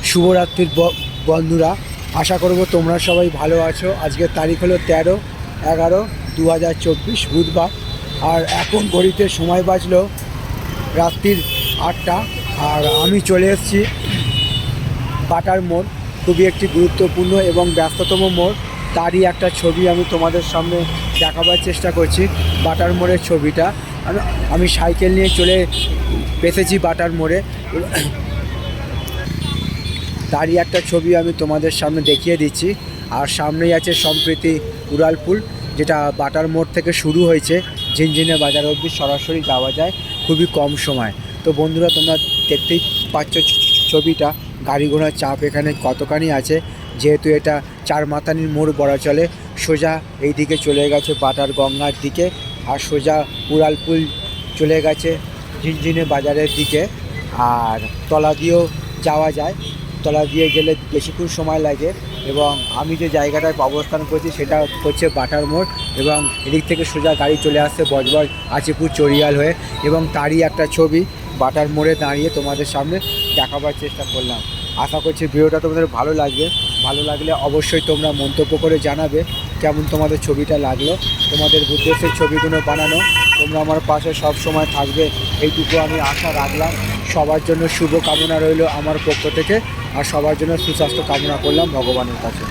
শুভরাত্রির বন্ধুরা, আশা করব তোমরা সবাই ভালো আছো। আজকের তারিখ হলো 13/11/2024 বুধবার। আর এখন ঘড়িতে সময় বাজলো রাত্রির 8টা। আর আমি চলে এসেছি বাটার মোড়, খুবই একটি গুরুত্বপূর্ণ এবং ব্যস্ততম মোড়। তারই একটা ছবি আমি তোমাদের সামনে দেখাবার চেষ্টা করছি। বাটার মোড়ের ছবিটা আমি সাইকেল নিয়ে চলে এসেছি বাটার মোড়ে। তারই একটা ছবি আমি তোমাদের সামনে দেখিয়ে দিচ্ছি। আর সামনেই আছে সম্প্রীতি উড়ালপুল, যেটা বাটার মোড় থেকে শুরু হয়েছে, ঝিনঝিনে বাজার অবধি সরাসরি যাওয়া যায় খুবই কম সময়। তো বন্ধুরা, তোমরা দেখতেই পাচ্ছ ছবিটা, গাড়ি ঘোড়ার চাপ এখানে কতখানি আছে। যেহেতু এটা চারমাথানির মোড় বলা চলে, সোজা এই দিকে চলে গেছে বাটার গঙ্গার দিকে, আর সোজা উড়ালপুল চলে গেছে ঝিনঝিনে বাজারের দিকে। আর তলা দিয়েও যাওয়া যায়, তলা দিয়ে গেলে বেশিক্ষণ সময় লাগে। এবং আমি যে জায়গাটায় অবস্থান করছি সেটা হচ্ছে বাটার মোড়, এবং এদিক থেকে সোজা গাড়ি চলে আসছে বজবজ আচিপুর চড়িয়াল হয়ে। এবং তারই একটা ছবি বাটার মোড়ে দাঁড়িয়ে তোমাদের সামনে দেখাবার চেষ্টা করলাম। আশা করছি ভিডিওটা তোমাদের ভালো লাগবে। ভালো লাগলে অবশ্যই তোমরা মন্তব্য করে জানাবে কেমন তোমাদের ছবিটা লাগলো। তোমাদের উদ্দেশ্যে ছবিগুলো বানানো, তোমরা আমার পাশে সব সময় থাকবে এইটুকু আমি আশা রাখলাম। সবার জন্য শুভ কামনা রইল আমার পক্ষ থেকে, আর সবার জন্য সুস্বাস্থ্য কামনা করলাম ভগবানের কাছে।